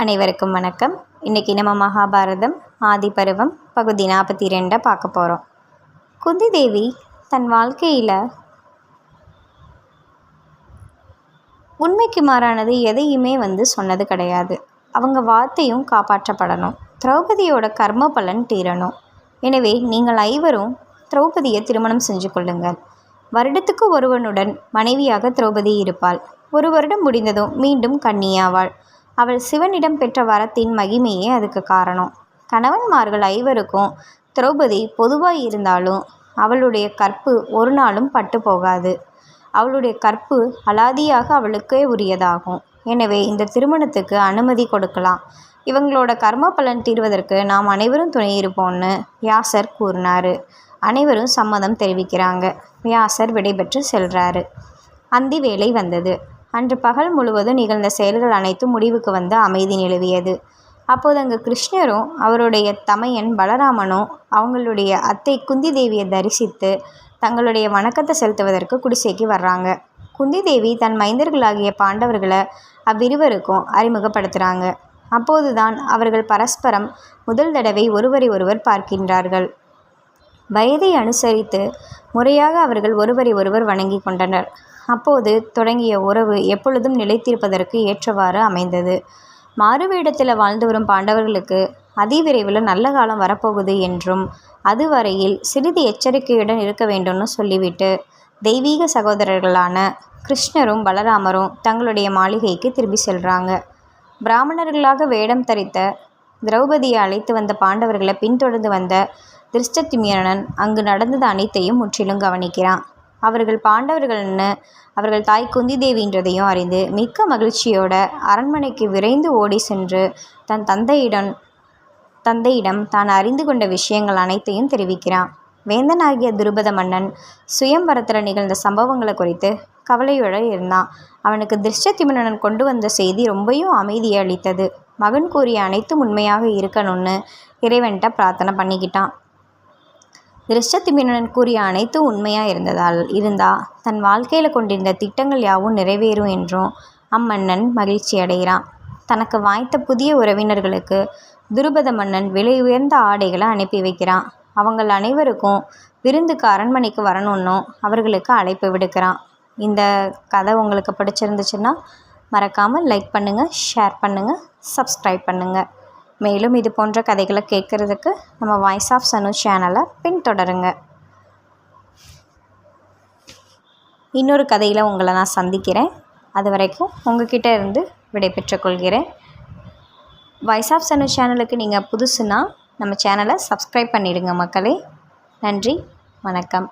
அனைவருக்கும் வணக்கம். இன்றைக்கி நம்ம மகாபாரதம் ஆதி பருவம் பகுதி 42 பார்க்க போகிறோம். குந்தி தேவி தன் வாழ்க்கையில் உண்மைக்கு மாறானது எதையுமே சொன்னது கிடையாது. அவங்க வார்த்தையும் காப்பாற்றப்படணும். திரௌபதியோட கர்ம பலன் தீரணும். எனவே நீங்கள் ஐவரும் திரௌபதியை திருமணம் செஞ்சு கொள்ளுங்கள். வருடத்துக்கு ஒருவனுடன் மனைவியாக திரௌபதி இருப்பாள். ஒரு வருடம் முடிந்ததும் மீண்டும் கன்னியாவாள். அவள் சிவனிடம் பெற்ற வரத்தின் மகிமையே அதுக்கு காரணம். கணவன்மார்கள் ஐவருக்கும் திரௌபதி பொதுவாக இருந்தாலும் அவளுடைய கற்பு ஒரு நாளும் பட்டு போகாது. அவளுடைய கற்பு அலாதியாக அவளுக்கே உரியதாகும். எனவே இந்த திருமணத்துக்கு அனுமதி கொடுக்கலாம். இவங்களோட கர்ம பலன் தீர்வதற்கு நாம் அனைவரும் துணை இருப்போம்னு வியாசர் கூறினார். அனைவரும் சம்மதம் தெரிவிக்கிறாங்க. வியாசர் விடைபெற்று செல்றாரு. அந்தி வேளை வந்தது. அன்று பகல் முழுவதும் நிகழ்ந்த செயல்கள் அனைத்தும் முடிவுக்கு வந்து அமைதி நிலவியது. அப்போது அங்கு கிருஷ்ணரும் அவருடைய தமையன் பலராமனும் அவங்களுடைய அத்தை குந்தி தேவியை தரிசித்து தங்களுடைய வணக்கத்தை செலுத்துவதற்கு குடிசைக்கு வர்றாங்க. குந்தி தேவி தன் மைந்தர்களாகிய பாண்டவர்களை அவ்விருவருக்கும் அறிமுகப்படுத்துகிறாங்க. அப்போதுதான் அவர்கள் பரஸ்பரம் முதல் தடவை ஒருவரை ஒருவர் பார்க்கின்றார்கள். வயதை அனுசரித்து முறையாக அவர்கள் ஒருவரை ஒருவர் வணங்கி கொண்டனர். அப்போது தொடங்கிய உறவு எப்பொழுதும் நிலைத்திருப்பதற்கு ஏற்றவாறு அமைந்தது. மாறுவேடத்தில் வாழ்ந்து வரும் பாண்டவர்களுக்கு அதிவிரைவில் நல்ல காலம் வரப்போகுது என்றும் அதுவரையில் சிறிது எச்சரிக்கையுடன் இருக்க வேண்டும்னு சொல்லிவிட்டு தெய்வீக சகோதரர்களான கிருஷ்ணரும் பலராமரும் தங்களுடைய மாளிகைக்கு திரும்பி செல்கிறாங்க. பிராமணர்களாக வேடம் தரித்த திரௌபதியை அழைத்து வந்த பாண்டவர்களை பின்தொடர்ந்து வந்த திருஷ்டத்யும்னன் அங்கு நடந்தது அனைத்தையும் முற்றிலும் கவனிக்கிறான். அவர்கள் பாண்டவர்கள்னு அவர்கள் தாய் குந்தி தேவின்றதையும் அறிந்து மிக்க மகிழ்ச்சியோட அரண்மனைக்கு விரைந்து ஓடி சென்று தன் தந்தையிடம் தான் அறிந்து கொண்ட விஷயங்கள் அனைத்தையும் தெரிவிக்கிறான். வேந்தனாகிய துருபத மன்னன் சுயம்பரத்தில் நிகழ்ந்த சம்பவங்களை குறித்து கவலையோடு இருந்தான். அவனுக்கு திருஷ்டத்யும்னன் கொண்டு வந்த செய்தி ரொம்பவும் அமைதியை அளித்தது. மகன் கூறிய அனைத்தும் உண்மையாக இருக்கணும்னு இறைவன்கிட்ட பிரார்த்தனை பண்ணிக்கிட்டான். திருஷ்டத்யும்னன் கூறிய அனைத்தும் உண்மையாக இருந்தால் தன் வாழ்க்கையில் கொண்டிருந்த திட்டங்கள் யாவும் நிறைவேறும் என்றும் அம்மன்னன் மகிழ்ச்சி அடைகிறான். தனக்கு வாய்த்த புதிய உறவினர்களுக்கு துருபத மன்னன் விலை உயர்ந்த ஆடைகளை அனுப்பி வைக்கிறான். அவங்கள் அனைவருக்கும் விருந்துக்கு அரண்மனைக்கு வரணுன்னும் அவர்களுக்கு அழைப்பு விடுக்கிறான். இந்த கதை உங்களுக்கு பிடிச்சிருந்துச்சுன்னா மறக்காமல் லைக் பண்ணுங்கள், ஷேர் பண்ணுங்கள், சப்ஸ்கிரைப் பண்ணுங்கள். மேலும் இது போன்ற கதைகளை கேட்குறதுக்கு நம்ம வாய்ஸ் ஆஃப் சனு சேனலை பின்தொடருங்க. இன்னொரு கதையில் உங்களை நான் சந்திக்கிறேன். அது வரைக்கும் உங்ககிட்ட இருந்து விடை பெற்றுக்கொள்கிறேன். வாய்ஸ் ஆஃப் சனு சேனலுக்கு நீங்கள் புதுசுன்னா நம்ம சேனலை சப்ஸ்கிரைப் பண்ணிவிடுங்க மக்களே. நன்றி, வணக்கம்.